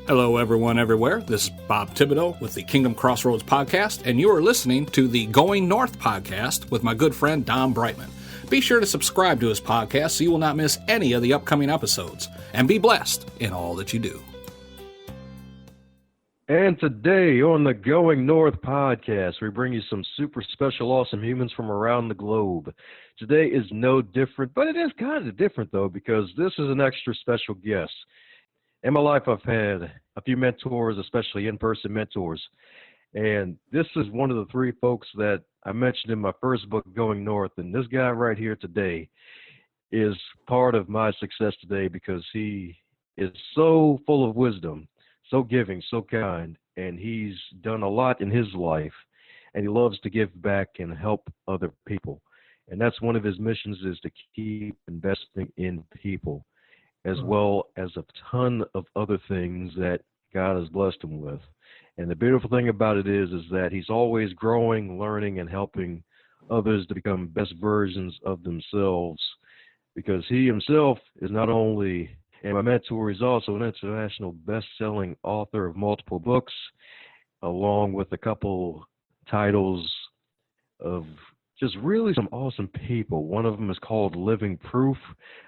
Hello, everyone, everywhere. This is Bob Thibodeau with the Kingdom Crossroads podcast, and you are listening to the Going North podcast with my good friend Don Brightman. Be sure to subscribe to his podcast so you will not miss any of the upcoming episodes, and be blessed in all that you do. And today on the Going North podcast, we bring you some super special, awesome humans from around the globe. Today is no different, but it is kind of different, though, because this is an extra special guest. In my life, I've had a few mentors, especially in-person mentors. And this is one of the three folks that I mentioned in my first book, Going North. And this guy right here today is part of my success today because he is so full of wisdom, so giving, so kind, and he's done a lot in his life, and he loves to give back and help other people. And that's one of his missions, is to keep investing in people, as well as a ton of other things that God has blessed him with. And the beautiful thing about it is that he's always growing, learning, and helping others to become best versions of themselves, because he himself is not only, and my mentor, is also an international best-selling author of multiple books, along with a couple titles of just really some awesome people. One of them is called Living Proof,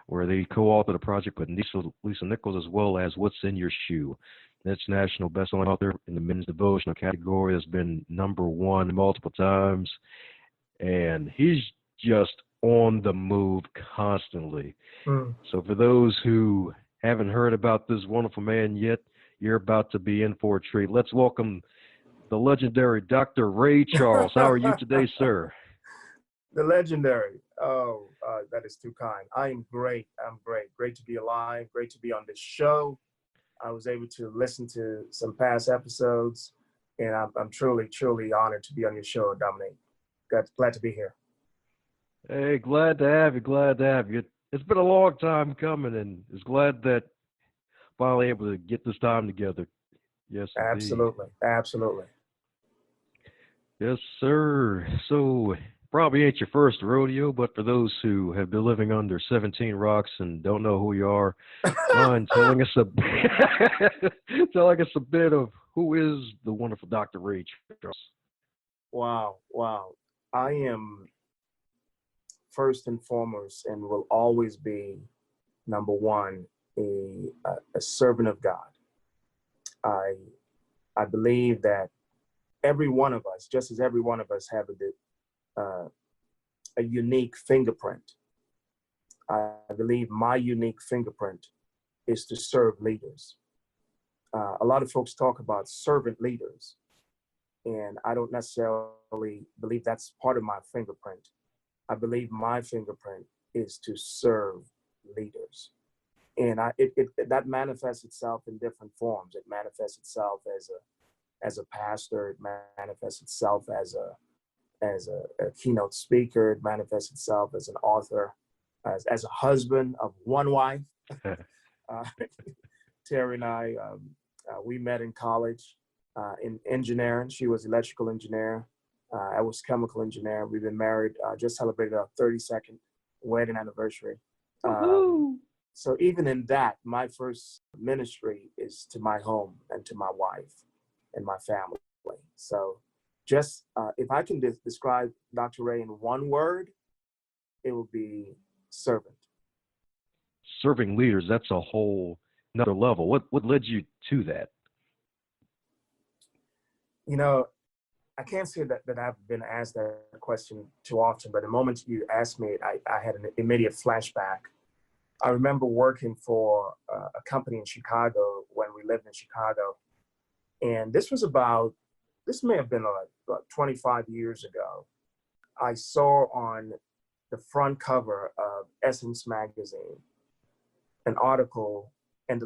where they co-authored a project with Lisa Nichols, as well as What's in Your Shoe. That's national best-selling author in the men's devotional category. Has been #1 multiple times, and he's just on the move constantly. So for those who haven't heard about this wonderful man yet, you're about to be in for a treat. Let's welcome the legendary Dr. Ray Charles. How are you today, sir? The legendary. Oh, that is too kind. I am great. I'm great. Great to be alive. Great to be on this show. I was able to listen to some past episodes, and I'm truly, truly honored to be on your show, Dominic. Glad to be here. Hey, glad to have you. Glad to have you. It's been a long time coming, and it's glad that finally able to get this time together. Yes, absolutely, indeed. Absolutely. Yes, sir. So probably ain't your first rodeo, but for those who have been living under 17 rocks and don't know who you are, mind telling us telling us a bit of who is the wonderful Dr. Ray Charles? Wow. I am first and foremost, and will always be #1, a servant of God. I believe that every one of us, just as every one of us, have a unique fingerprint. I believe my unique fingerprint is to serve leaders. A lot of folks talk about servant leaders, and I don't necessarily believe that's part of my fingerprint. I believe my fingerprint is to serve leaders. And that manifests itself in different forms. It manifests itself as a pastor. It manifests itself as a keynote speaker. It manifests itself as an author, as a husband of one wife. Terry and I, we met in college in engineering. She was electrical engineer. I was chemical engineer. We've been married, just celebrated our 32nd wedding anniversary. So even in that, my first ministry is to my home and to my wife and my family. So just, if I can describe Dr. Ray in one word, it will be servant. Serving leaders, that's a whole another level. What led you to that? You know, I can't say that I've been asked that question too often, but the moment you asked me, I had an immediate flashback. I remember working for a company in Chicago when we lived in Chicago. And this may have been about 25 years ago. I saw on the front cover of Essence magazine an article, and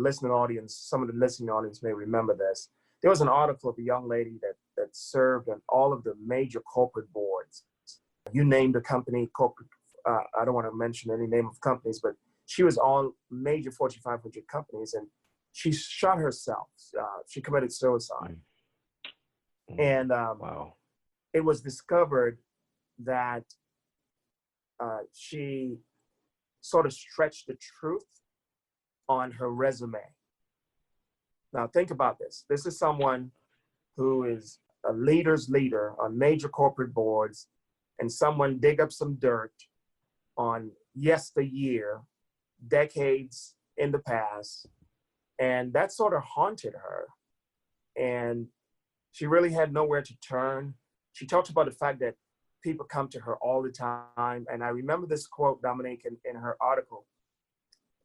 some of the listening audience may remember this. There was an article of a young lady that served on all of the major corporate boards. You named the company, corporate, I don't want to mention any name of companies, but she was on major Fortune 500 companies, and she shot herself. She committed suicide. And wow. It was discovered that she sort of stretched the truth on her resume. Now think about this. This is someone who is a leader's leader on major corporate boards, and someone dig up some dirt on yesteryear, decades in the past, and that sort of haunted her. And she really had nowhere to turn. She talked about the fact that people come to her all the time. And I remember this quote, Dominique, in her article.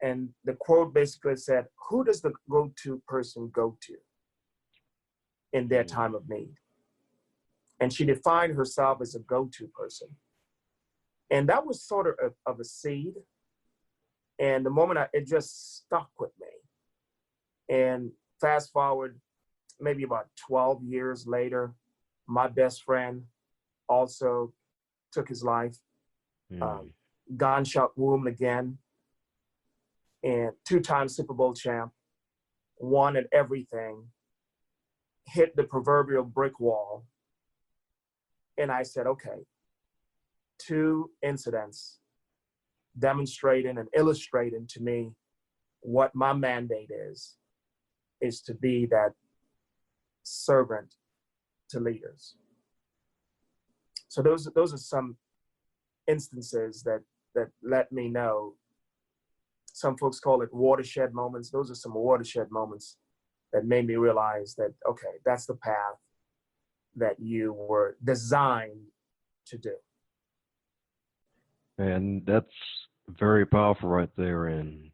And the quote basically said, who does the go-to person go to in their time of need? And she defined herself as a go-to person. And that was sort of a seed. And the moment it just stuck with me. And fast forward, maybe about 12 years later, my best friend also took his life. Gunshot wound again. And 2-time Super Bowl champ, won at everything, hit the proverbial brick wall. And I said, okay, 2 incidents demonstrating and illustrating to me what my mandate is to be that servant to leaders. So those are some instances that let me know. Some folks call it watershed moments. Those are some watershed moments that made me realize that, okay, that's the path that you were designed to do. And that's very powerful right there. And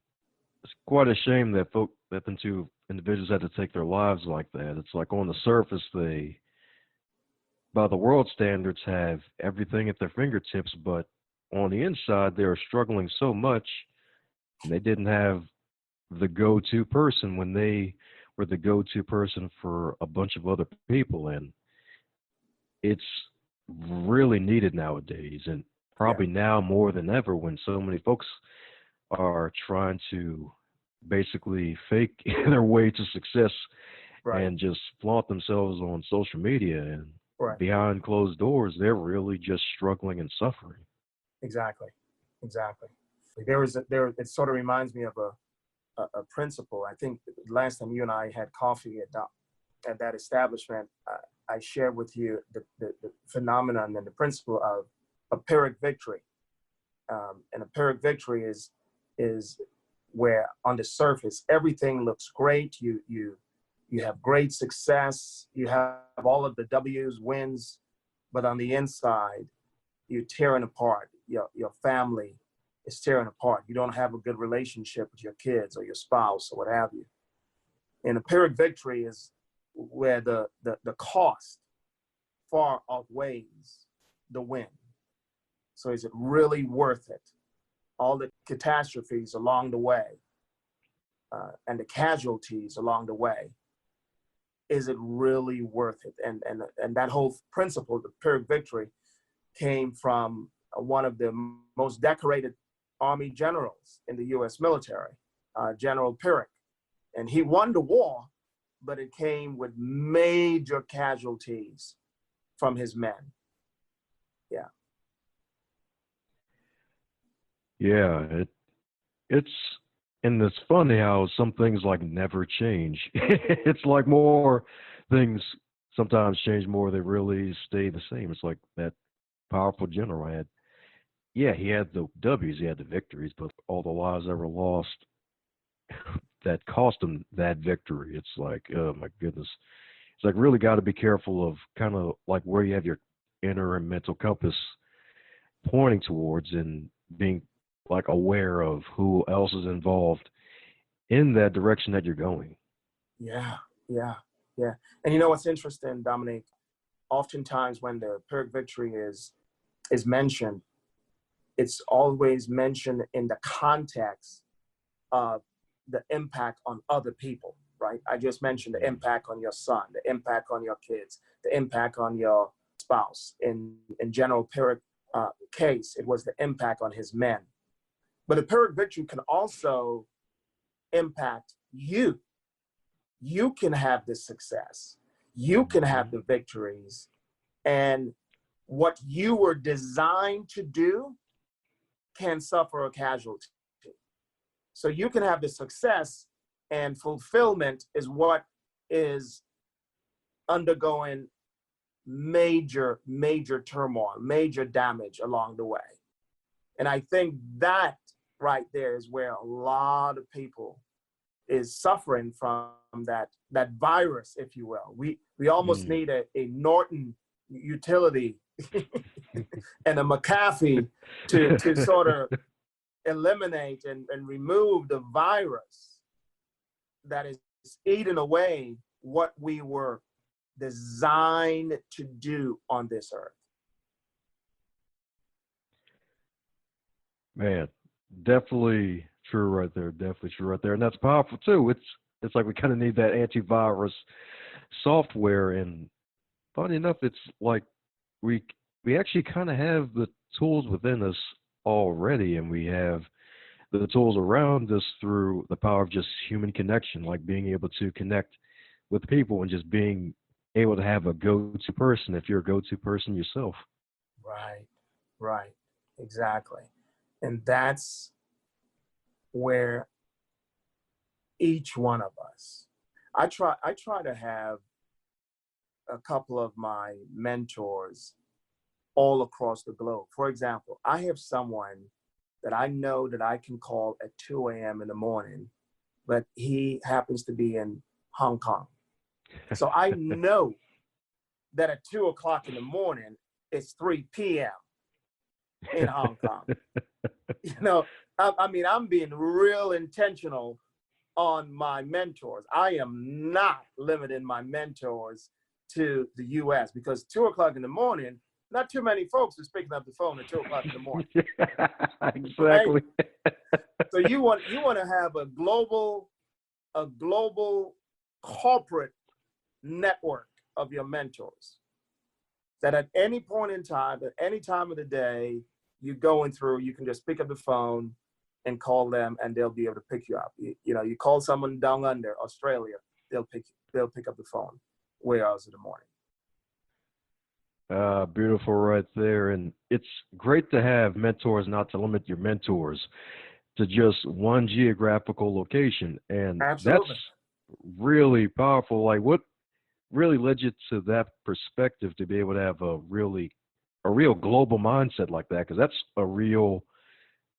it's quite a shame that them 2 individuals had to take their lives like that. It's like on the surface, they, by the world standards, have everything at their fingertips, but on the inside, they are struggling so much. And they didn't have the go-to person when they were the go-to person for a bunch of other people. And it's really needed nowadays, and probably now more than ever, when so many folks are trying to basically fake their way to success and just flaunt themselves on social media. And behind closed doors, they're really just struggling and suffering. Exactly. It sort of reminds me of a principle. I think last time you and I had coffee at that establishment, I shared with you the phenomenon and the principle of a Pyrrhic victory. And a Pyrrhic victory is where on the surface everything looks great. You have great success. You have all of the W's, wins, but on the inside, you're tearing apart. Your family is tearing apart. You don't have a good relationship with your kids or your spouse or what have you. And a Pyrrhic victory is where the cost far outweighs the win. So is it really worth it? All the catastrophes along the way and the casualties along the way, is it really worth it? And that whole principle, the Pyrrhic victory, came from one of the most decorated Army generals in the U.S. military, General Pyrrhic. And he won the war, but it came with major casualties from his men. It's funny how some things like never change. It's like more things sometimes change more, they really stay the same. It's like that powerful general he had the W's, he had the victories, but all the lives that were lost that cost him that victory. It's like, oh my goodness. It's like really got to be careful of kind of like where you have your inner and mental compass pointing towards, and being like aware of who else is involved in that direction that you're going. Yeah. And you know what's interesting, Dominique? Oftentimes when the Pyrrhic victory is mentioned, it's always mentioned in the context of the impact on other people, right? I just mentioned the impact on your son, the impact on your kids, the impact on your spouse. In General Pyrrhic case, it was the impact on his men. But the Pyrrhic victory can also impact you. You can have the success. You can have the victories. And what you were designed to do can suffer a casualty. So you can have the success, and fulfillment is what is undergoing major turmoil, major damage along the way. And I think that right there is where a lot of people is suffering from that virus, if you will. We almost need a Norton utility and a McAfee to sort of eliminate and remove the virus that is eating away what we were designed to do on this earth. Man, definitely true right there. Definitely true right there. And that's powerful too. It's like we kind of need that antivirus software. And funny enough, it's like we actually kind of have the tools within us already, and we have the tools around us through the power of just human connection, like being able to connect with people and just being able to have a go-to person if you're a go-to person yourself. Right, exactly. And that's where each one of us, I try to have a couple of my mentors all across the globe. For example, I have someone that I know that I can call at 2 a.m. in the morning, but he happens to be in Hong Kong. So I know that at 2 o'clock in the morning, it's 3 p.m. in Hong Kong. You know, I mean, I'm being real intentional on my mentors. I am not limiting my mentors to the U.S. because 2 o'clock in the morning, not too many folks are picking up the phone at 2 o'clock in the morning. Exactly. Right? So you want to have a global corporate network of your mentors that at any point in time, at any time of the day, you're going through, you can just pick up the phone and call them, and they'll be able to pick you up. You know, you call someone down under Australia, they'll pick up the phone way hours in the morning. Beautiful right there. And it's great to have mentors, not to limit your mentors to just one geographical location. And Absolutely. That's really powerful. Like, what really led you to that perspective to be able to have a real global mindset like that? Because that's a real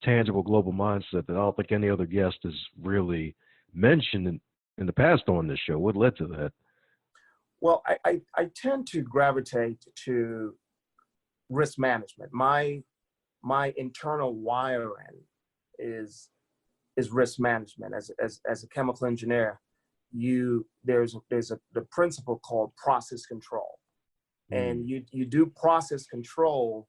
tangible global mindset that I don't think any other guest has really mentioned in the past on this show. What led to that? Well, I tend to gravitate to risk management. My internal wiring is risk management. As a chemical engineer, there's the principle called process control, and you do process control.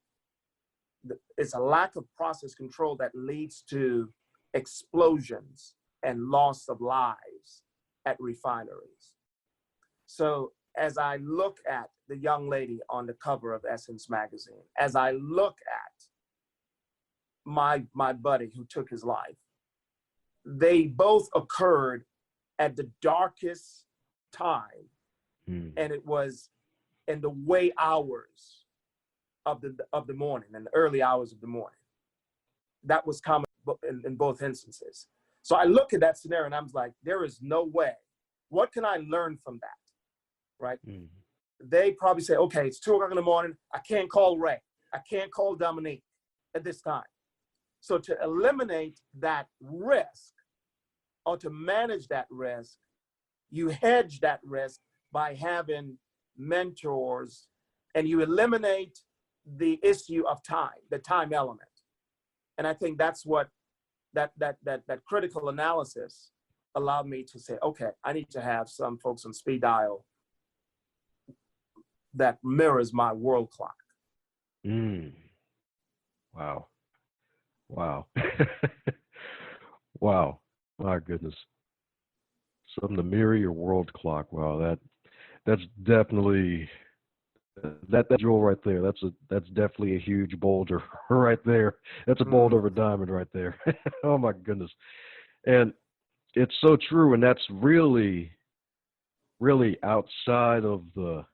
It's a lack of process control that leads to explosions and loss of lives at refineries. So as I look at the young lady on the cover of Essence magazine, as I look at my buddy who took his life, they both occurred at the darkest time, and it was in the wee hours of the morning, in the early hours of the morning. That was common in both instances. So I look at that scenario and I'm like, there is no way. What can I learn from that? Right? They probably say, okay, it's 2 o'clock in the morning. I can't call Ray. I can't call Dominique at this time. So to eliminate that risk or to manage that risk, you hedge that risk by having mentors, and you eliminate the issue of time, the time element. And I think that's what that critical analysis allowed me to say, okay, I need to have some folks on speed dial that mirrors my world clock. Wow. Wow. My goodness. Something to mirror your world clock. Wow, that's definitely that jewel right there. That's definitely a huge boulder right there. That's a boulder of a diamond right there. Oh my goodness. And it's so true, and that's really outside of the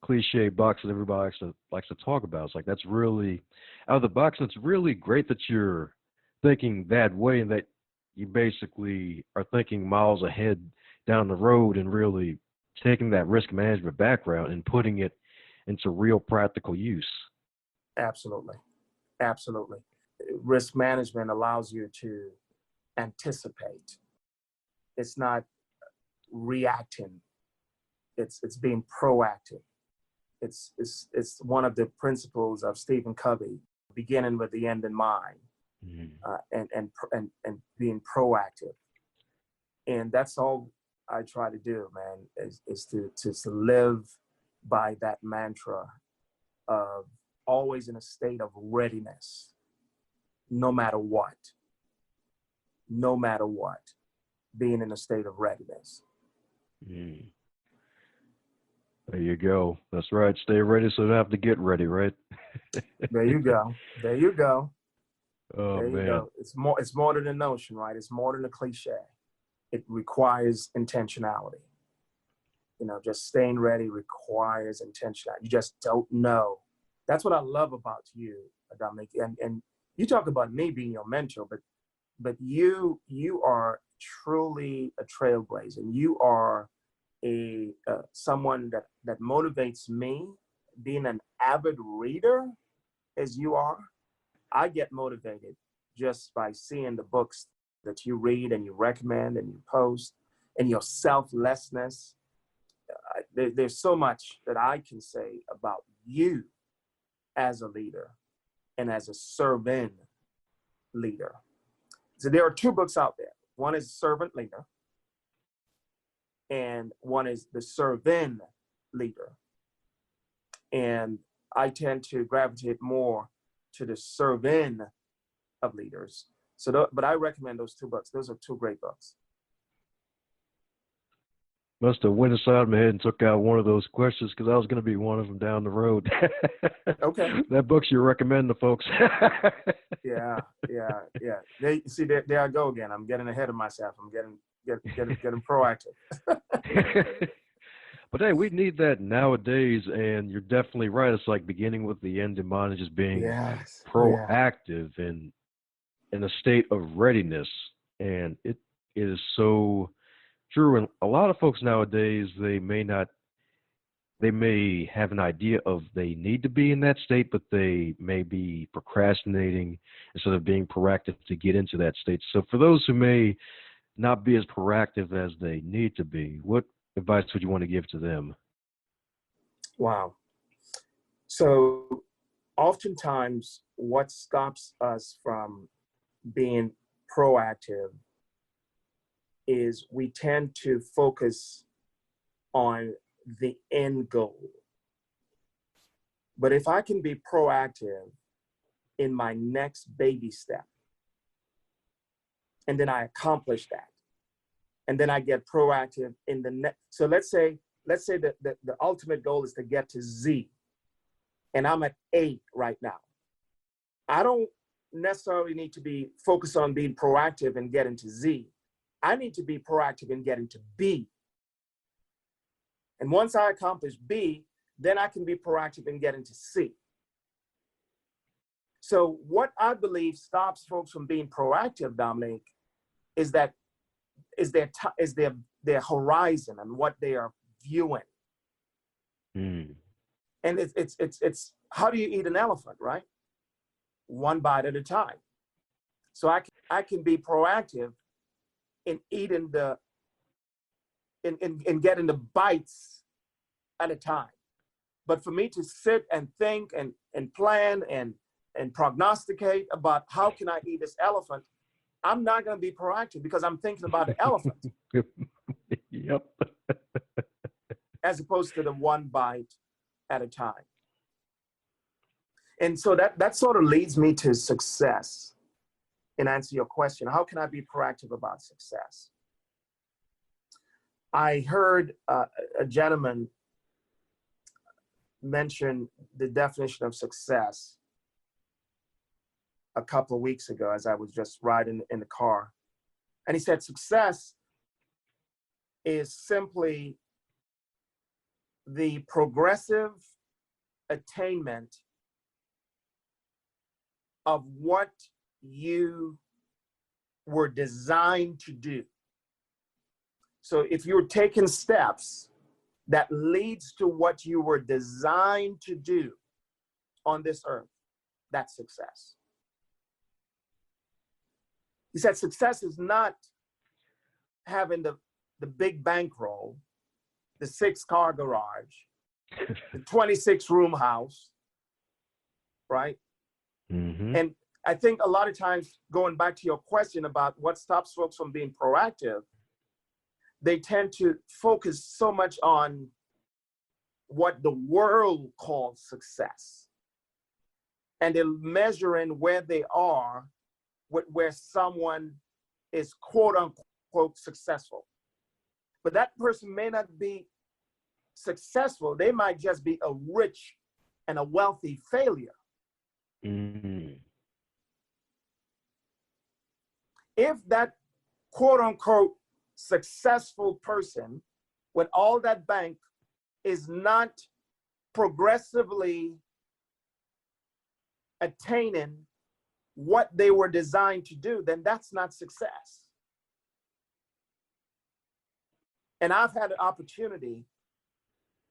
cliche box that everybody likes to talk about. It's like that's really out of the box, and it's really great that you're thinking that way, and that you basically are thinking miles ahead down the road and really taking that risk management background and putting it into real practical use. Absolutely. Absolutely. Risk management allows you to anticipate. It's not reacting. It's being proactive. It's one of the principles of Stephen Covey, beginning with the end in mind, and being proactive. And that's all I try to do, man, is to live by that mantra of always in a state of readiness, no matter what, being in a state of readiness. There you go. That's right. Stay ready so you don't have to get ready, right? There you go. There you go. Oh, there you man. go. It's more than a notion, right? It's more than a cliche. It requires intentionality. Just staying ready requires intentionality. You just don't know. That's what I love about you, Dominic. And you talk about me being your mentor, but you are truly a trailblazer. You are someone that motivates me. Being an avid reader as you are, I get motivated just by seeing the books that you read and you recommend and you post, and your selflessness. There's so much that I can say about you as a leader and as a servant leader. So there are two books out there. One is Servant Leader, and one is The Servant Leader. And I tend to gravitate more to the servant of leaders. But I recommend those two books. Those are two great books. Must have went inside my head and took out one of those questions because I was going to be one of them down the road. Okay. That book's you recommend to folks. Yeah. There I go again. I'm getting ahead of myself. I'm getting proactive. But hey, we need that nowadays, and you're definitely right. It's like beginning with the end in mind and just being proactive and in a state of readiness. And it is so true. And a lot of folks nowadays, they may have an idea of they need to be in that state, but they may be procrastinating instead of being proactive to get into that state. So for those who may not be as proactive as they need to be, what advice would you want to give to them? Wow. So oftentimes what stops us from being proactive is we tend to focus on the end goal. But if I can be proactive in my next baby step, and then I accomplish that, and then I get proactive in the next. So let's say that the ultimate goal is to get to Z, and I'm at A right now. I don't necessarily need to be focused on being proactive and getting to Z. I need to be proactive in getting to B. And once I accomplish B, then I can be proactive in getting to C. So what I believe stops folks from being proactive, Dominic, is their horizon and what they are viewing. And it's how do you eat an elephant, right? One bite at a time. So I can be proactive in eating in getting the bites at a time. But for me to sit and think and plan and prognosticate about how can I eat this elephant, I'm not going to be proactive because I'm thinking about the elephant. Yep. As opposed to the one bite at a time. And so that sort of leads me to success. And answer your question, how can I be proactive about success? I heard a gentleman mention the definition of success a couple of weeks ago as I was just riding in the car. And he said, success is simply the progressive attainment of what you were designed to do. So if you're taking steps that leads to what you were designed to do on this earth, that's success. He said success is not having the big bankroll, the 6-car garage, the 26-room house, right? Mm-hmm. And I think a lot of times, going back to your question about what stops folks from being proactive, they tend to focus so much on what the world calls success. And they're measuring where they are with where someone is quote unquote successful. But that person may not be successful. They might just be a rich and a wealthy failure. Mm-hmm. If that quote unquote successful person with all that bank is not progressively attaining what they were designed to do, then that's not success. And I've had an opportunity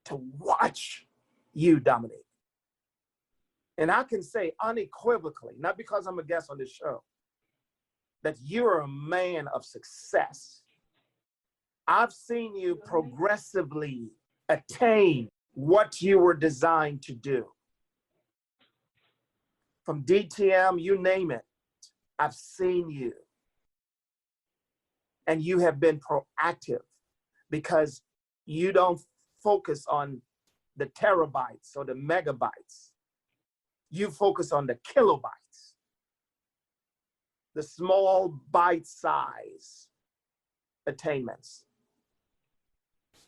to watch you dominate. And I can say unequivocally, not because I'm a guest on this show, that you're a man of success. I've seen you progressively attain what you were designed to do. From DTM, you name it, I've seen you. And you have been proactive because you don't focus on the terabytes or the megabytes. You focus on the kilobytes, the small bite size attainments.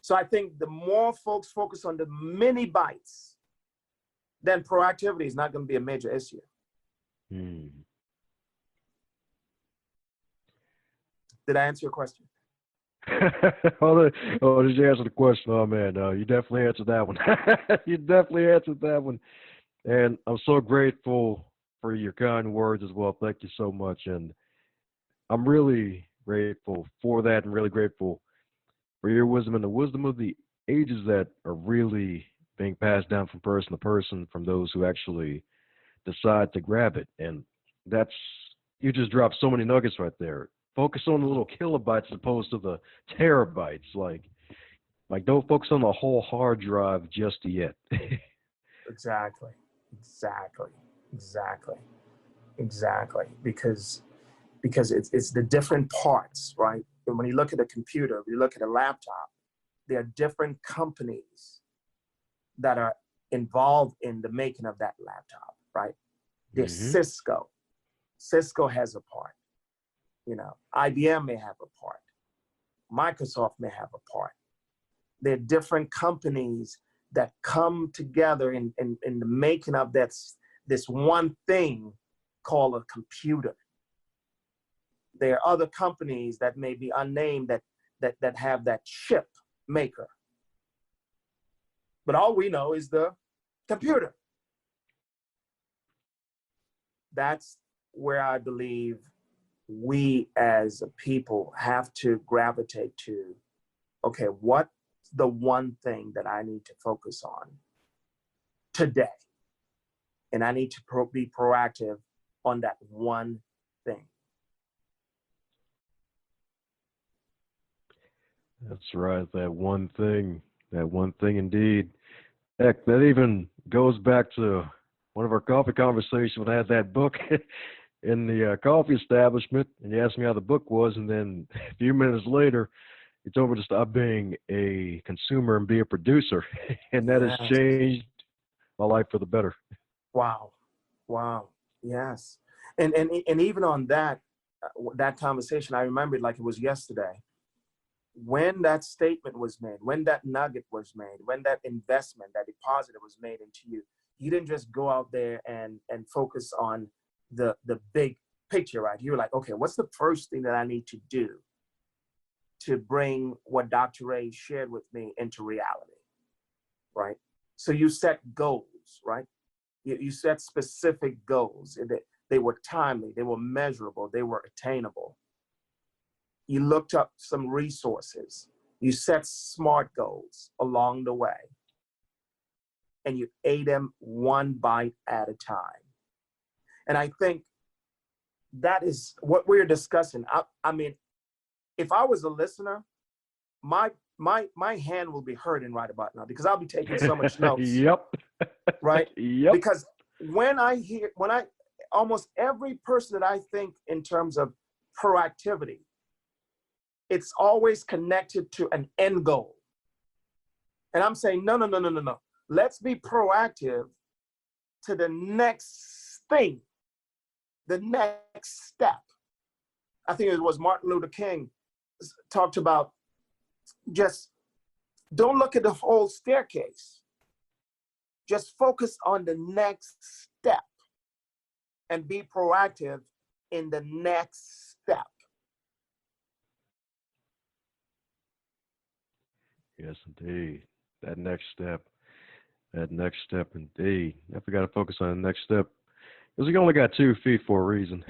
So I think the more folks focus on the mini bytes, then proactivity is not going to be a major issue. Mm. Did I answer your question? Did you answer the question? Oh, man, you definitely answered that one. You definitely answered that one. And I'm so grateful for your kind words as well. Thank you so much. And I'm really grateful for that and really grateful for your wisdom and the wisdom of the ages that are really being passed down from person to person from those who actually decide to grab it. And you just dropped so many nuggets right there. Focus on the little kilobytes as opposed to the terabytes. Like don't focus on the whole hard drive just yet. Exactly. Because it's the different parts, right? And when you look at a computer, you look at a laptop, there are different companies that are involved in the making of that laptop, right? There's Cisco. Cisco has a part. IBM may have a part. Microsoft may have a part. There are different companies that come together in the making of this one thing called a computer. There are other companies that may be unnamed that have that chip maker. But all we know is the computer. That's where I believe we as a people have to gravitate to, okay, what's the one thing that I need to focus on today? And I need to be proactive on that one thing. That's right. That one thing indeed. Heck, that even goes back to one of our coffee conversations when I had that book in the coffee establishment, and you asked me how the book was, and then a few minutes later, you told me to stop being a consumer and be a producer, and that has changed my life for the better. Wow. Yes. And even on that conversation, I remember it like it was yesterday. When that statement was made, when that nugget was made, when that investment, that deposit was made into you, you didn't just go out there and focus on the big picture, right? You were like, okay, what's the first thing that I need to do to bring what Dr. Ray shared with me into reality, right? So you set goals, right? You set specific goals. They were timely, they were measurable, they were attainable. You looked up some resources, You set smart goals along the way, and you ate them one bite at a time. And I think that is what we're discussing. I mean, if I was a listener, my hand will be hurting right about now because I'll be taking so much notes. Yep. Right? Yep. Because when almost every person that I think in terms of proactivity, it's always connected to an end goal. And I'm saying, no. Let's be proactive to the next thing, the next step. I think it was Martin Luther King talked about just don't look at the whole staircase. Just focus on the next step and be proactive in the next step. Yes, indeed. That next step indeed. I forgot to focus on the next step. Because we only got 2 feet for a reason.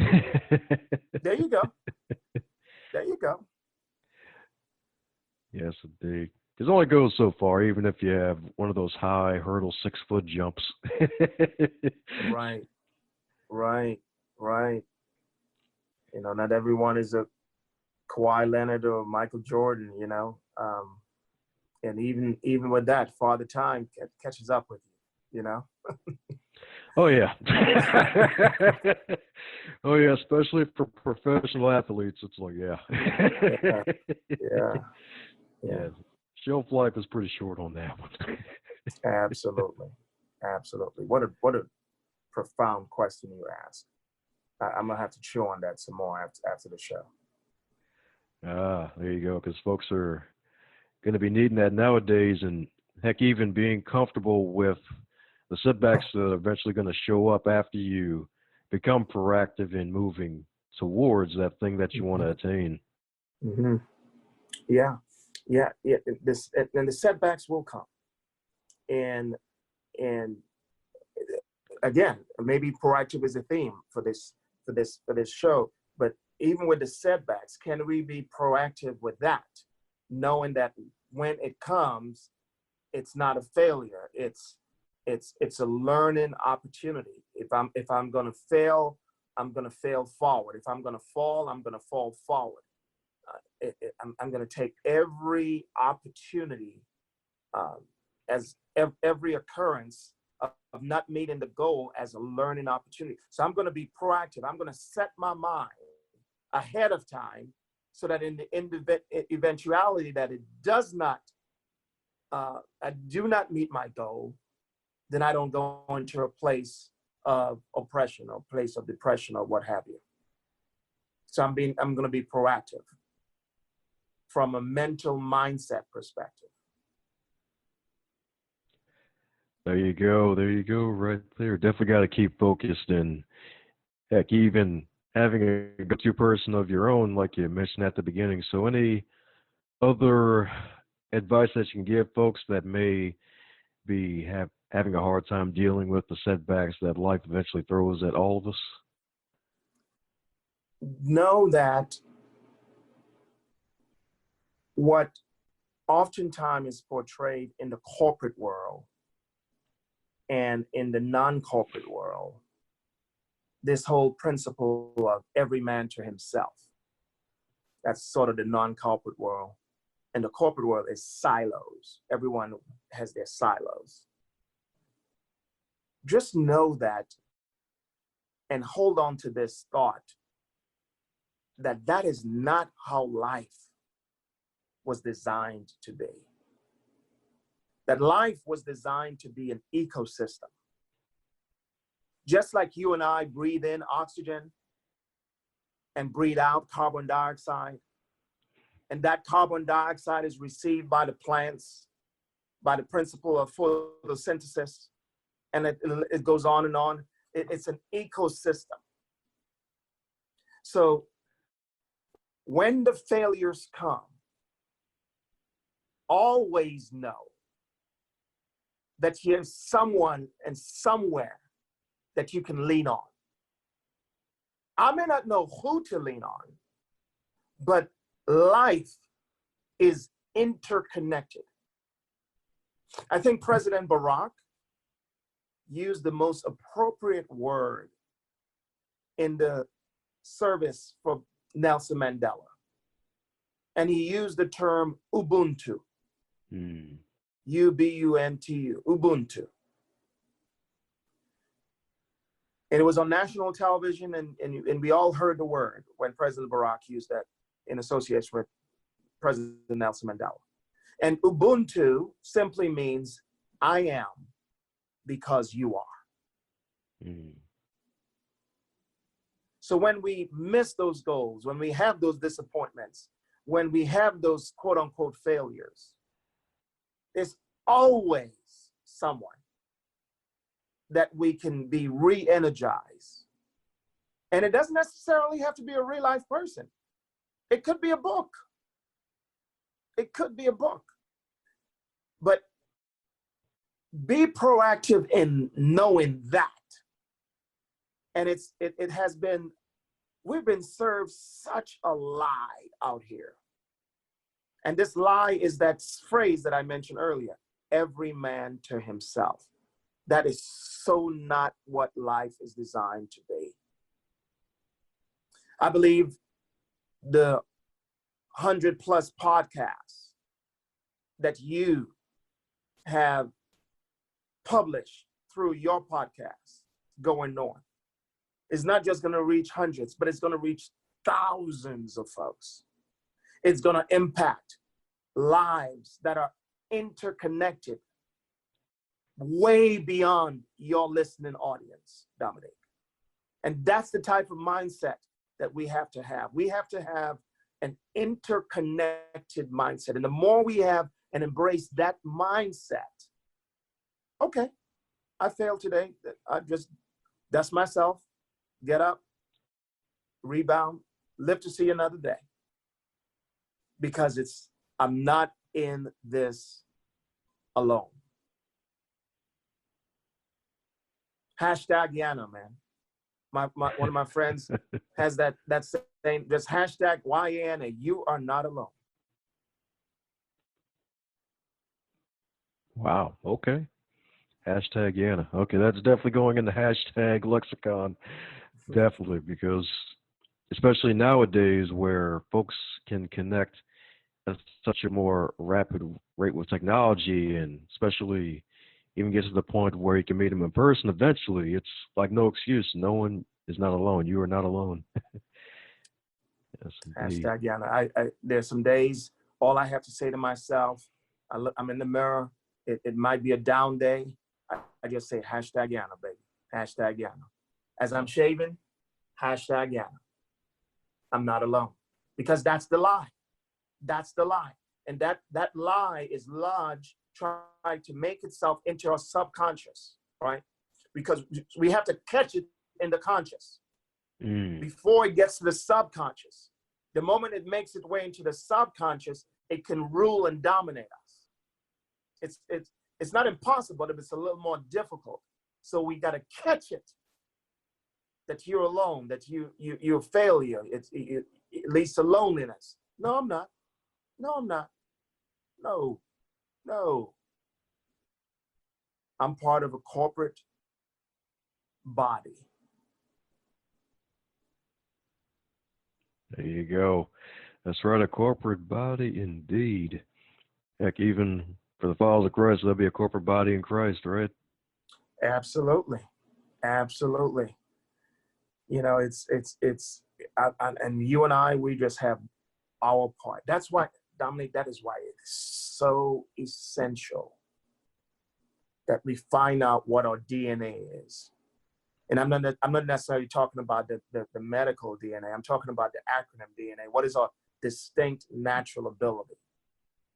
There you go. Yes, indeed. Because it only goes so far, even if you have one of those high hurdle 6-foot jumps. Right. You know, not everyone is a Kawhi Leonard or Michael Jordan, you know. And even with that, Father Time catches up with you, you know. Oh, yeah. Oh, yeah, especially for professional athletes. It's like, yeah. Shelf life is pretty short on that one. Absolutely. What a profound question you asked. I'm gonna have to chew on that some more after the show. There you go. Because folks are going to be needing that nowadays, and heck, even being comfortable with the setbacks that are eventually going to show up after you become proactive in moving towards that thing that you want to attain. Mm-hmm. Yeah. And the setbacks will come, and again, maybe proactive is a theme for this show. But even with the setbacks, can we be proactive with that, knowing that when it comes, it's not a failure. It's a learning opportunity. If I'm going to fail, I'm going to fail forward. If I'm going to fall, I'm going to fall forward. I'm going to take every opportunity as every occurrence of not meeting the goal as a learning opportunity. So I'm going to be proactive. I'm going to set my mind ahead of time so that in the eventuality that it does not, I do not meet my goal, then I don't go into a place of oppression or place of depression or what have you. So I'm going to be proactive from a mental mindset perspective. There you go, right there. Definitely got to keep focused, and heck, even having a go-to person of your own, like you mentioned at the beginning. So any other advice that you can give folks that may be having a hard time dealing with the setbacks that life eventually throws at all of us? Know that what oftentimes is portrayed in the corporate world and in the non-corporate world, this whole principle of every man to himself. That's sort of the non-corporate world. And the corporate world is silos. Everyone has their silos. Just know that and hold on to this thought that is not how life was designed to be. That life was designed to be an ecosystem. Just like you and I breathe in oxygen and breathe out carbon dioxide, and that carbon dioxide is received by the plants by the principle of photosynthesis, and it goes on and on. It's an ecosystem. So when the failures come, always know that there's someone and somewhere that you can lean on. I may not know who to lean on, but life is interconnected. I think President Barack used the most appropriate word in the service for Nelson Mandela. And he used the term Ubuntu. U-B-U-N-T-U, Ubuntu. And it was on national television, and we all heard the word when President Barack used that in association with President Nelson Mandela. And Ubuntu simply means I am because you are. So when we miss those goals, when we have those disappointments, when we have those quote unquote failures, there's always someone that we can be re-energized. And it doesn't necessarily have to be a real life person. It could be a book. It could be a book. But be proactive in knowing that. And it has been, we've been served such a lie out here. And this lie is that phrase that I mentioned earlier, every man to himself. That is so not what life is designed to be. I believe the 100+ podcasts that you have published through your podcast, Going North, is not just going to reach hundreds, but it's going to reach thousands of folks. It's going to impact lives that are interconnected way beyond your listening audience, Dominic. And that's the type of mindset that we have to have. We have to have an interconnected mindset. And the more we have and embrace that mindset, okay, I failed today. That's myself. Get up, rebound, live to see another day. Because I'm not in this alone. Hashtag Yana, man. One of my friends has that saying, just hashtag YANA, you are not alone. Wow, okay. Hashtag Yana. Okay, that's definitely going in the hashtag lexicon. Definitely, because especially nowadays where folks can connect at such a more rapid rate with technology, and especially even get to the point where you can meet them in person eventually, it's like no excuse. No one is not alone. You are not alone. Yes, hashtag Yana. There's some days, all I have to say to myself, I'm in the mirror. It might be a down day. I just say hashtag Yana, baby. Hashtag Yana. As I'm shaving, hashtag Yana. I'm not alone. Because that's the lie. That's the lie. And that lie is lodged trying to make itself into our subconscious, right? Because we have to catch it in the conscious before it gets to the subconscious. The moment it makes its way into the subconscious, it can rule and dominate us. It's not impossible, but it's a little more difficult. So we got to catch it, that you're alone, that you're a failure. It leads to loneliness. No, I'm not. No, I'm not. No. I'm part of a corporate body. There you go. That's right, a corporate body indeed. Heck, even for the followers of Christ, there'll be a corporate body in Christ, right? Absolutely. You know, and you and I, we just have our part. That's why, Dominic, that is why it's so essential that we find out what our DNA is. And I'm not necessarily talking about the medical DNA. I'm talking about the acronym DNA. What is our distinct natural ability?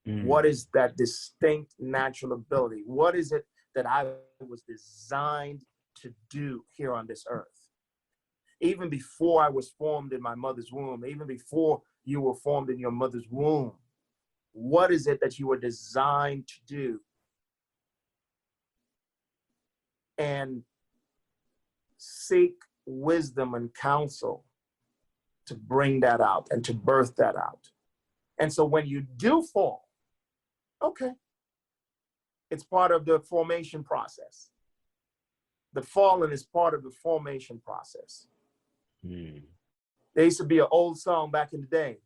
What is that distinct natural ability? What is it that I was designed to do here on this earth? Even before I was formed in my mother's womb, even before you were formed in your mother's womb, what is it that you were designed to do? And seek wisdom and counsel to bring that out and to birth that out. And so when you do fall, Okay. It's part of the formation process. The falling is part of the formation process. There used to be an old song back in the day.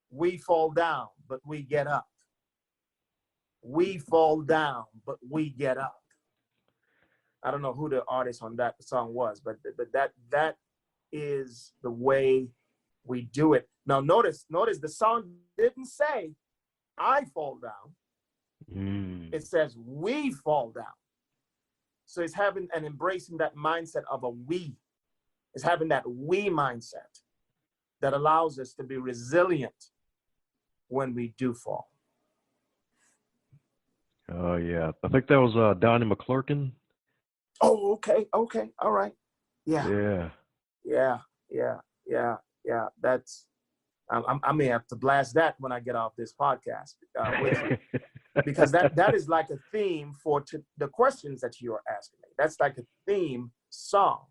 We fall down, but we get up. We fall down, but we get up. I don't know who the artist on that song was, but that is the way we do it. Now notice the song didn't say I fall down. It says we fall down. So it's having and embracing that mindset of a we. It's having that we mindset that allows us to be resilient when we do fall. Oh, yeah. I think that was Donnie McClurkin. Oh, okay. All right. Yeah. Yeah. That's, I may have to blast that when I get off this podcast with you. Because that is like a theme for the questions that you are asking me. That's like a theme song.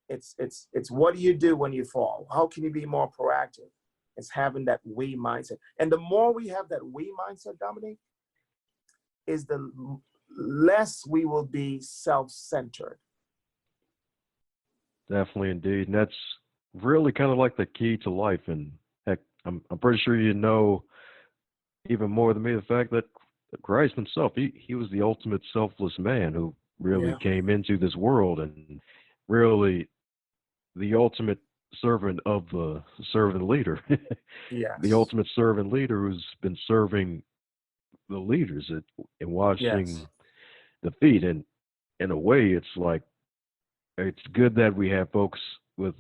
It's what do you do when you fall? How can you be more proactive? It's having that we mindset. And the more we have that we mindset, Dominique, is the less we will be self-centered. Definitely, indeed. And that's really kind of like the key to life. And heck, I'm pretty sure you know even more than me the fact that Christ himself, he was the ultimate selfless man who really came into this world and really the ultimate servant of the servant leader. Yes. The ultimate servant leader who's been serving the leaders and washing the feet. And in a way, it's like, it's good that we have folks with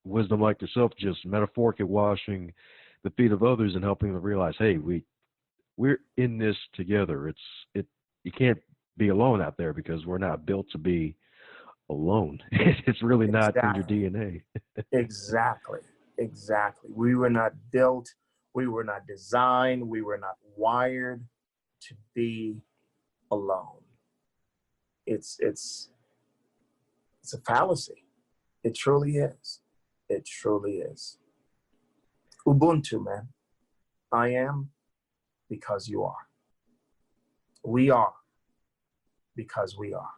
wisdom like yourself just metaphorically washing the feet of others and helping them realize, hey, we're in this together. You can't be alone out there because we're not built to be alone. It's really not in your DNA. Exactly. We were not built, we were not designed, we were not wired to be alone. It's a fallacy. It truly is. It truly is. Ubuntu, man. I am because you are. We are because we are.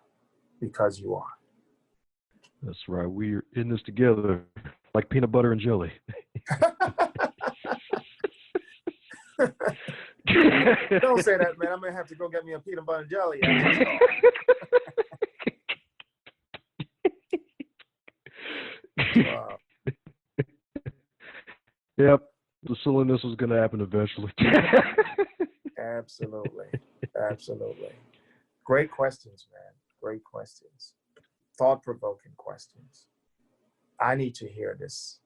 Because you are. That's right. We're in this together, like peanut butter and jelly. Don't say that, man. I'm gonna have to go get me a peanut butter and jelly. Wow. Yep, the silliness was going to happen eventually. Absolutely. Great questions, man. Great questions. Thought-provoking questions. I need to hear this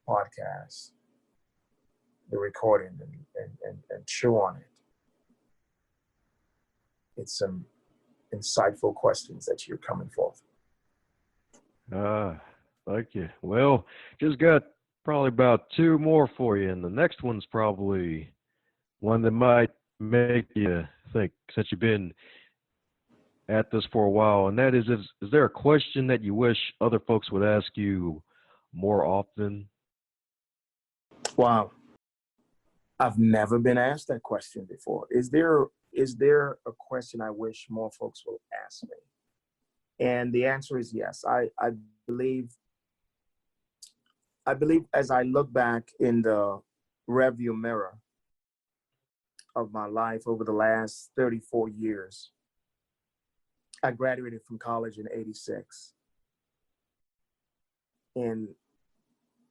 podcast, the recording, and chew on it. It's some insightful questions that you're coming forth. Thank you. Well, just got probably about two more for you, and the next one's probably one that might make you think, since you've been at this for a while, and that is there a question that you wish other folks would ask you more often? Wow. I've never been asked that question before. Is there a question I wish more folks will ask me? And the answer is yes. I believe as I look back in the rearview mirror of my life over the last 34 years, I graduated from college in '86. And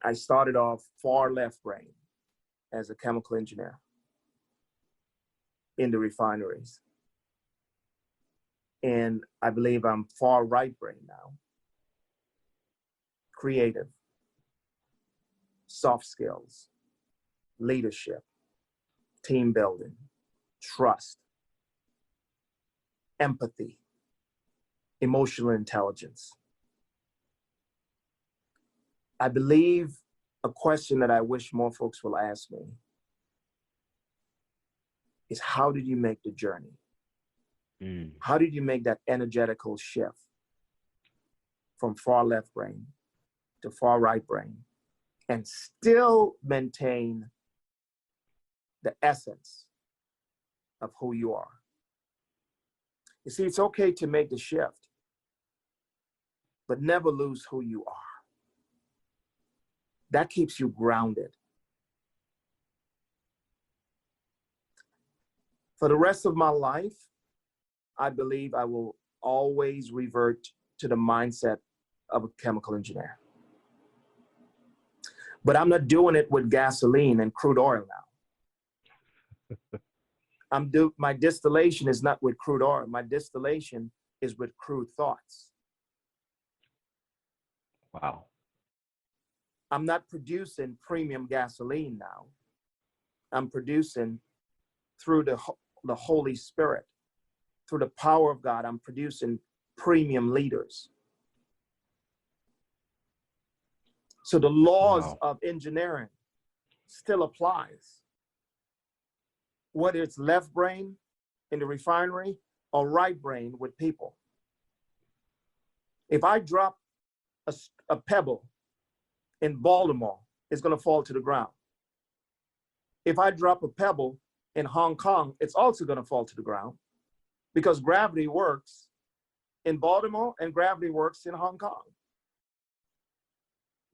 I started off far left brain as a chemical engineer in the refineries. And I believe I'm far right brain now. Creative, soft skills, leadership, team building, trust, empathy, emotional intelligence. I believe a question that I wish more folks will ask me is, how did you make the journey? How did you make that energetical shift from far left brain to far right brain and still maintain the essence of who you are. You see, it's okay to make the shift, but never lose who you are. That keeps you grounded. For the rest of my life, I believe I will always revert to the mindset of a chemical engineer. But I'm not doing it with gasoline and crude oil now. My distillation is not with crude oil. My distillation is with crude thoughts. Wow. I'm not producing premium gasoline now. I'm producing through the Holy Spirit, through the power of God. I'm producing premium leaders. So the laws of engineering still applies, whether it's left brain in the refinery or right brain with people. If I drop a pebble in Baltimore, it's going to fall to the ground. If I drop a pebble in Hong Kong, it's also going to fall to the ground, because gravity works in Baltimore and gravity works in Hong Kong.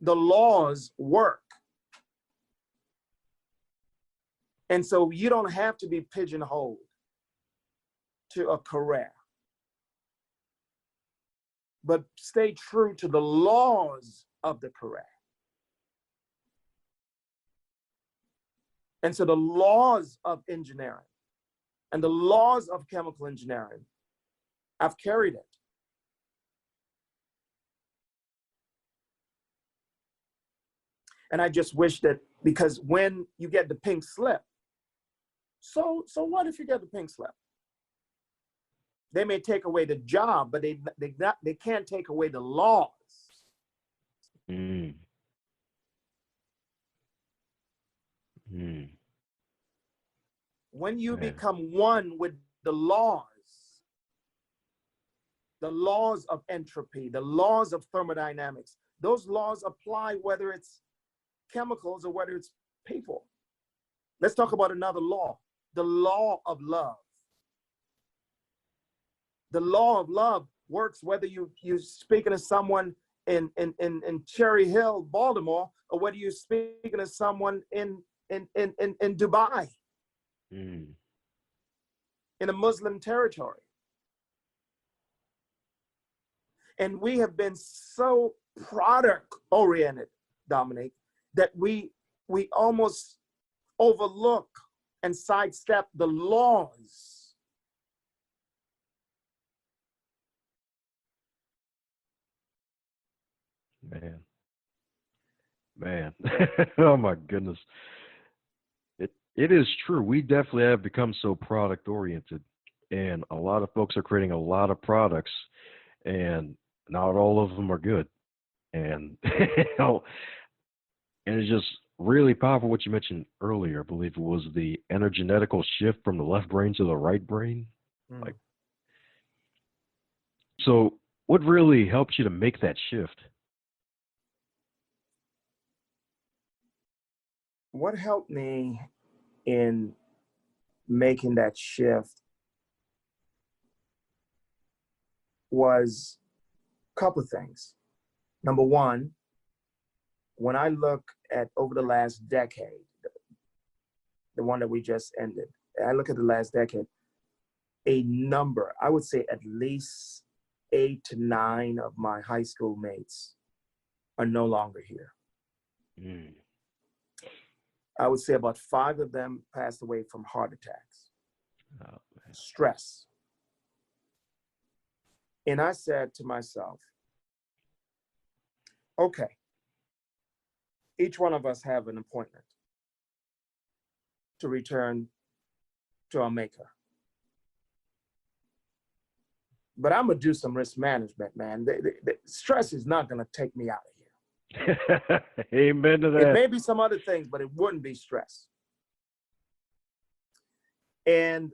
The laws work. And so you don't have to be pigeonholed to a career, but stay true to the laws of the career. And so the laws of engineering and the laws of chemical engineering, I've carried it. And I just wish that, because when you get the pink slip, so what if you get the pink slip? They may take away the job, but they can't take away the laws. Mm. Mm. When you Man. become one with the laws of entropy, the laws of thermodynamics, those laws apply whether it's chemicals or whether it's people. Let's talk about another law, the law of love. The law of love works whether you're speaking to someone in Cherry Hill, Baltimore, or whether you're speaking to someone in Dubai, in a Muslim territory. And we have been so product oriented, Dominic, that we almost overlook and sidestep the laws. Man. Oh my goodness. It is true. We definitely have become so product oriented, and a lot of folks are creating a lot of products, and not all of them are good. And and it's just really powerful what you mentioned earlier. I believe it was the energetical shift from the left brain to the right brain. Like, so what really helps you to make that shift? What helped me in making that shift was a couple of things. Number one, when I look at over the last decade, the one that we just ended, I look at the last decade, a number, I would say at least 8 to 9 of my high school mates are no longer here. I would say about 5 of them passed away from heart attacks, stress. And I said to myself, okay, each one of us have an appointment to return to our maker. But I'm gonna do some risk management, man. The stress is not gonna take me out of here. Amen to that. It may be some other things, but it wouldn't be stress. And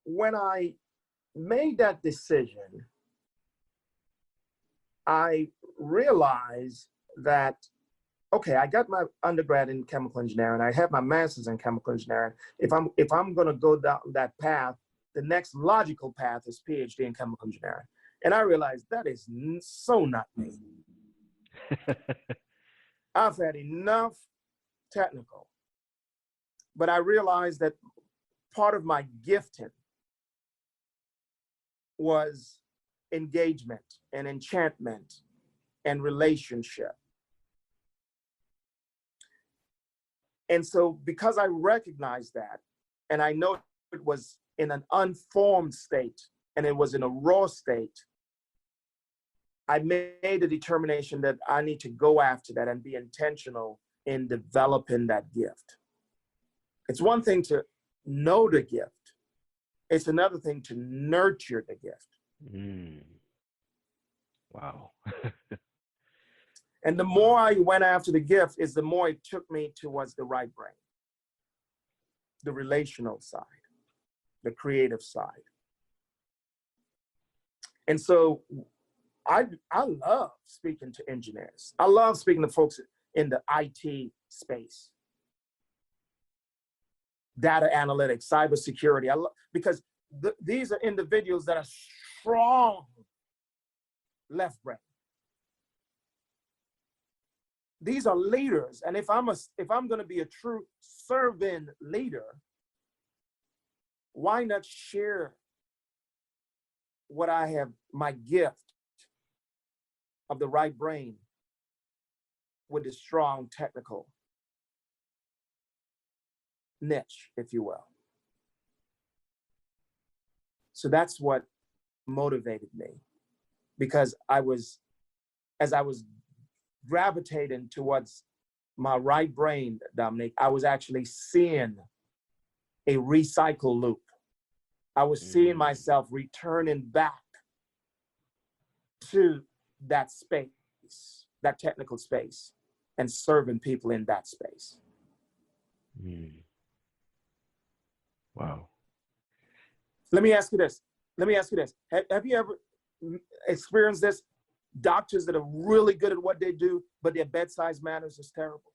when I made that decision, I realized that okay, I got my undergrad in chemical engineering. I have my master's in chemical engineering. If I'm going to go down that path, the next logical path is PhD in chemical engineering. And I realized that is so not me. I've had enough technical, but I realized that part of my gifting was engagement and enchantment and relationship. And so because I recognized that, and I know it was in an unformed state and it was in a raw state, I made a determination that I need to go after that and be intentional in developing that gift. It's one thing to know the gift. It's another thing to nurture the gift. Mm. Wow. And the more I went after the gift is the more it took me towards the right brain, the relational side, the creative side. And so I love speaking to engineers. I love speaking to folks in the IT space, data analytics, cybersecurity. Because these are individuals that are strong left brain. These are leaders, and if I'm going to be a true serving leader, why not share what I have, my gift of the right brain, with the strong technical niche, if you will. So that's what motivated me, because as I was gravitating towards my right brain, Dominic, I was actually seeing a recycle loop. I was seeing myself returning back to that space, that technical space, and serving people in that space. Wow. Let me ask you this. Have you ever experienced this? Doctors that are really good at what they do, but their bedside manners is terrible.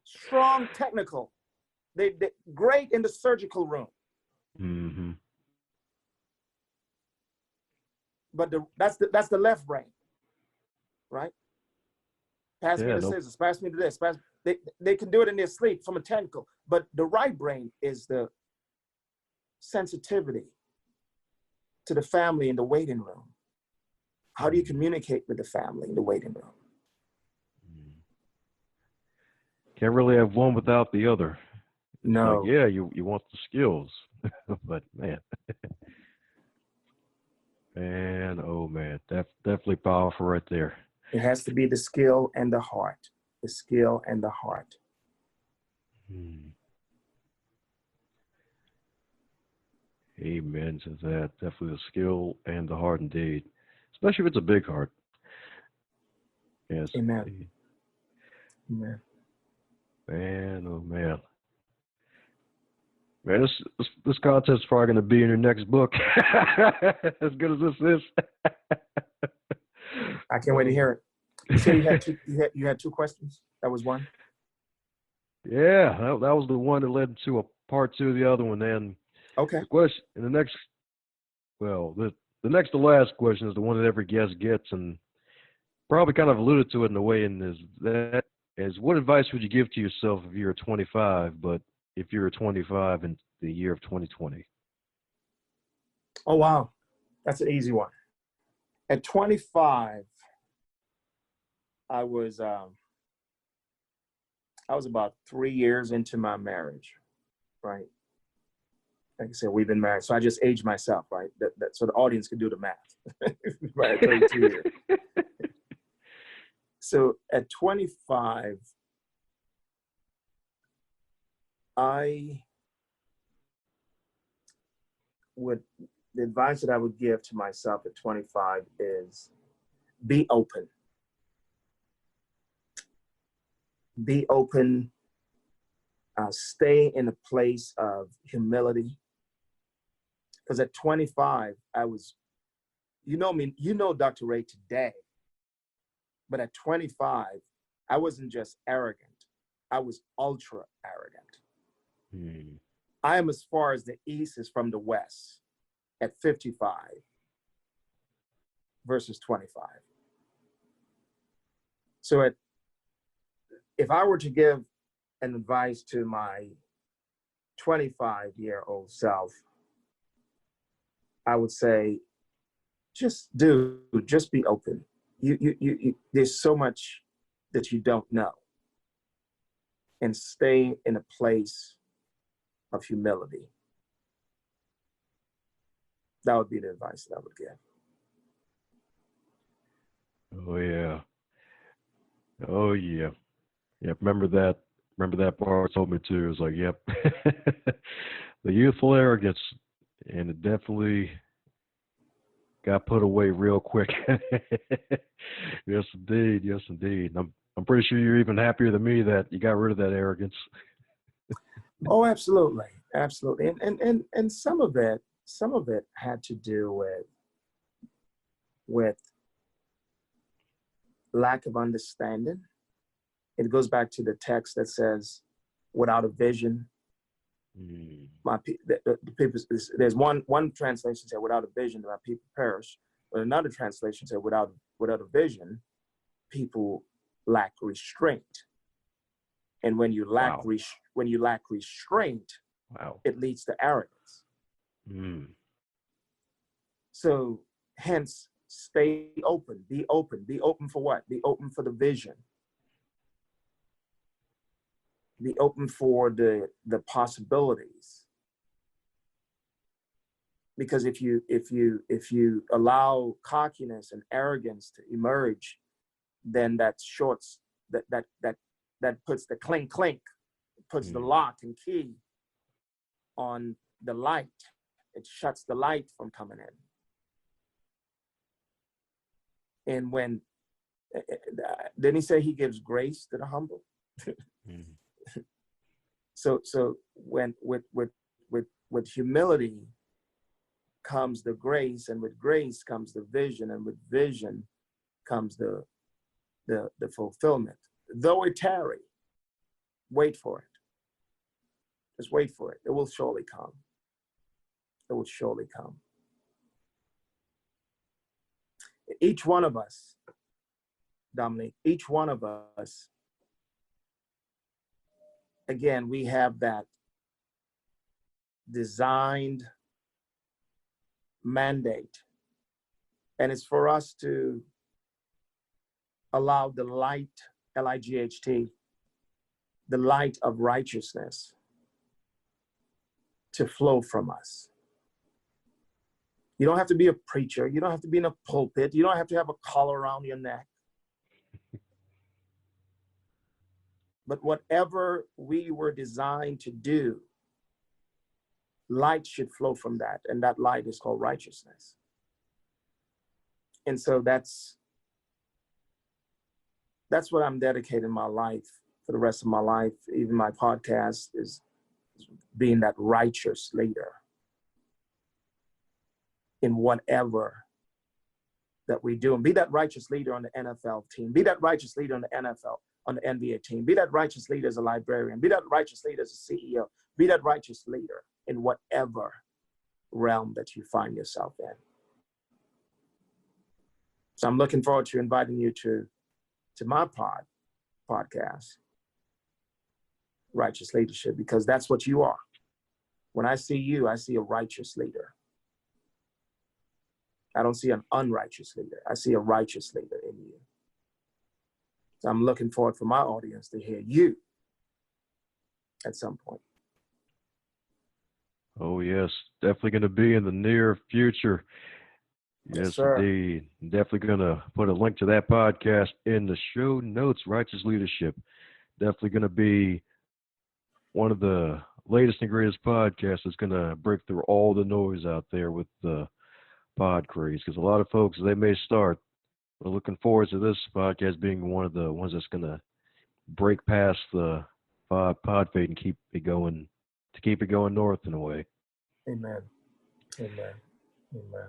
Strong technical. They great in the surgical room. Mm-hmm. But that's the left brain, right? Pass me the scissors, pass me this. They can do it in their sleep from a technical, but the right brain is the sensitivity to the family in the waiting room. How do you communicate with the family in the waiting room? Can't really have one without the other. No. Like, yeah, you want the skills, but man, oh man, definitely powerful right there. It has to be the skill and the heart. The skill and the heart. Amen to that. Definitely the skill and the heart indeed, especially if it's a big heart. Yes. Amen. Amen. Man, oh man. Man, this content's probably going to be in your next book. As good as this is. I can't wait to hear it. You said you had two questions? That was one? Yeah, that was the one that led to a part two of the other one. And okay. The question, and the next to last question is the one that every guest gets, and probably kind of alluded to it in a way, and what advice would you give to yourself if you're 25, but if you're 25 in the year of 2020? Oh, wow. That's an easy one. At 25, I was about 3 years into my marriage, right? Like I said, we've been married, so I just aged myself, right? That so the audience can do the math, right? 32 years. So at 25, the advice that I would give to myself at 25 is be open. Be open. Stay in a place of humility. Because at 25, I was, you know me, you know Dr. Ray today. But at 25, I wasn't just arrogant. I was ultra arrogant. I am as far as the East is from the West at 55 versus 25. So if I were to give an advice to my 25-year-old self, I would say, just be open. You there's so much that you don't know, and stay in a place of humility. That would be the advice that I would give. Oh yeah. Oh yeah. Yep. Remember that part told me too. It was like, yep. The youthful arrogance, and it definitely got put away real quick. Yes indeed. Yes indeed. I'm pretty sure you're even happier than me that you got rid of that arrogance. Oh, absolutely. Absolutely. And some of it had to do with lack of understanding. It goes back to the text that says, without a vision, the people, there's one translation said, without a vision, my people perish. But another translation said, without a vision, people lack restraint. And when you lack restraint, it leads to arrogance. So hence, stay open, be open. Be open for what? Be open for the vision. Be open for the possibilities. Because if you allow cockiness and arrogance to emerge, then that puts the clink, puts the lock and key on the light. It shuts the light from coming in. And when, didn't he say he gives grace to the humble? So when with humility comes the grace, and with grace comes the vision, and with vision comes the fulfillment. Though it tarry, wait for it. Just wait for it. It will surely come. It will surely come. Each one of us, Dominique, each one of us, again, we have that designed mandate. And it's for us to allow the light, L-I-G-H-T, the light of righteousness to flow from us. You don't have to be a preacher. You don't have to be in a pulpit. You don't have to have a collar around your neck. But whatever we were designed to do, light should flow from that. And that light is called righteousness. And so that's what I'm dedicating my life for the rest of my life. Even my podcast is being that righteous leader in whatever that we do. And be that righteous leader on the NFL team. Be that righteous leader on the NFL, on the NBA team. Be that righteous leader as a librarian. Be that righteous leader as a CEO. Be that righteous leader in whatever realm that you find yourself in. So I'm looking forward to inviting you to my podcast, Righteous Leadership, because that's what you are. When I see you, I see a righteous leader. I don't see an unrighteous leader. I see a righteous leader in you. So I'm looking forward for my audience to hear you at some point. Oh, yes. Definitely going to be in the near future. Yes, indeed. Definitely going to put a link to that podcast in the show notes. Righteous Leadership. Definitely going to be one of the latest and greatest podcasts that's going to break through all the noise out there with the pod craze. Because a lot of folks, they may start. We're looking forward to this podcast being one of the ones that's going to break past the pod fade and keep it going north in a way. Amen. Amen. Amen.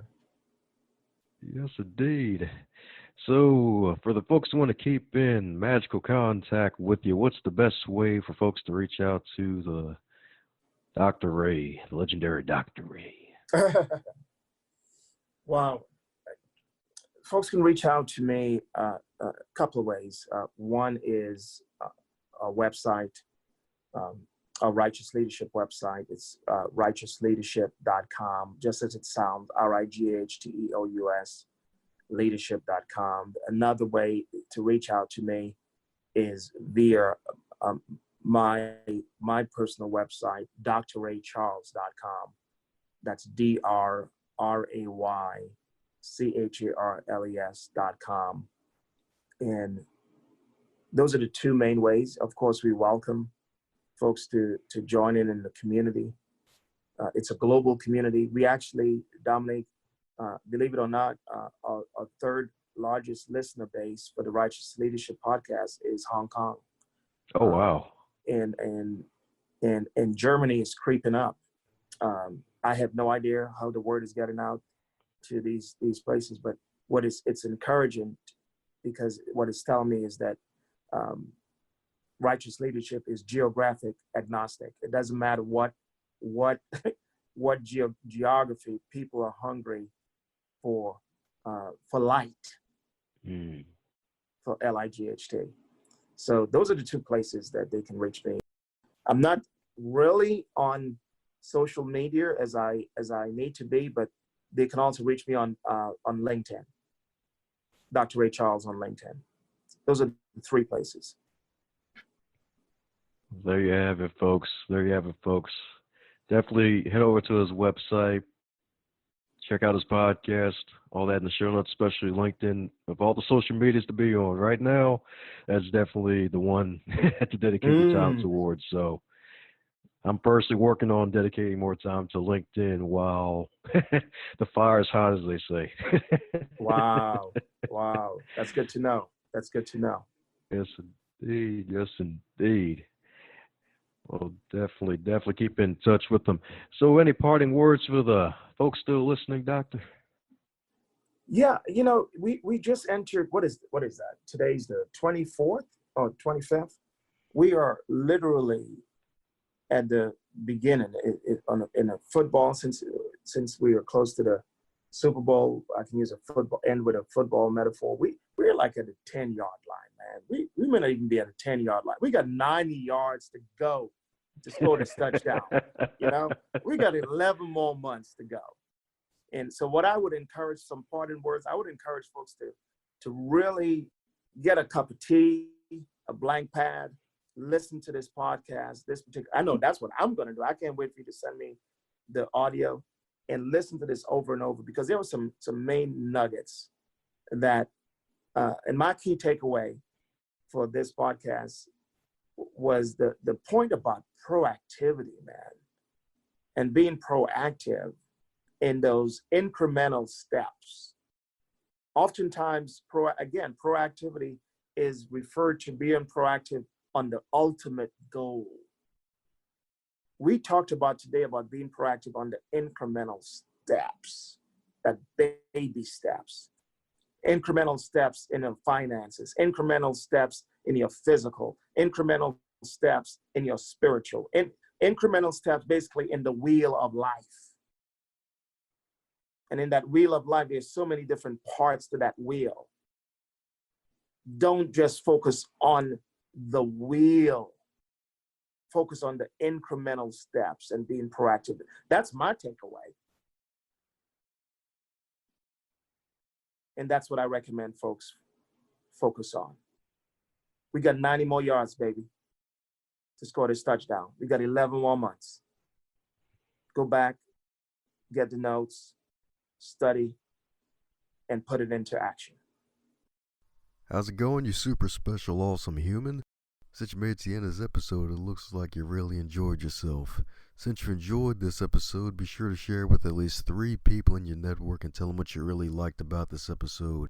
Yes, indeed. So, for the folks who want to keep in magical contact with you, what's the best way for folks to reach out to the Dr. Ray, the legendary Dr. Ray? Wow. Folks can reach out to me a couple of ways. One is our website, our Righteous Leadership website. It's righteousleadership.com, just as it sounds, RIGHTEOUS, leadership.com. Another way to reach out to me is via my personal website, drraycharles.com. That's DRRAYCHARLES.com. And those are the two main ways. Of course, we welcome folks to join in the community. It's a global community. We actually, Dominic, believe it or not, our third largest listener base for the Righteous Leadership podcast is Hong Kong. Oh, wow. And Germany is creeping up. I have no idea how the word is getting out to these places, but it's encouraging, because what it's telling me is that righteous leadership is geographic agnostic. It doesn't matter what geography people are hungry for light, for LIGHT. So those are the two places that they can reach me. I'm not really on social media as I need to be, but they can also reach me on LinkedIn. Dr. Ray Charles on LinkedIn. Those are the three places. There you have it, folks. Definitely head over to his website. Check out his podcast, all that in the show notes, especially LinkedIn. Of all the social medias to be on right now, that's definitely the one to dedicate the time towards. So I'm personally working on dedicating more time to LinkedIn while the fire is hot, as they say. Wow. That's good to know. Yes, indeed. Well, definitely keep in touch with them. So any parting words for the folks still listening, Doctor? Yeah, we just entered, what is that? Today's the 24th or 25th. We are literally at the beginning in a football, since we are close to the Super Bowl. I can use a football metaphor. We're like at the 10-yard line, man. We may not even be at a 10-yard line. We got 90 yards to go to score this touchdown. We got 11 more months to go. And so what I would encourage, some parting words, I would encourage folks to really get a cup of tea, a blank pad, listen to this podcast, I know that's what I'm going to do. I can't wait for you to send me the audio and listen to this over and over, because there were some main nuggets that, and my key takeaway for this podcast was the point about proactivity, man, and being proactive in those incremental steps. Oftentimes, proactivity is referred to being proactive on the ultimate goal. We talked about today about being proactive on the incremental steps, that baby steps, incremental steps in your finances, incremental steps in your physical, incremental steps in your spiritual, incremental steps basically in the wheel of life. And in that wheel of life, there's so many different parts to that wheel. Don't just focus on the wheel. Focus on the incremental steps and being proactive. That's my takeaway. And that's what I recommend folks focus on. We got 90 more yards, baby, to score this touchdown. We got 11 more months. Go back, get the notes, study, and put it into action. How's it going, you super special, awesome human? Since you made it to the end of this episode, it looks like you really enjoyed yourself. Since you enjoyed this episode, be sure to share it with at least 3 people in your network and tell them what you really liked about this episode.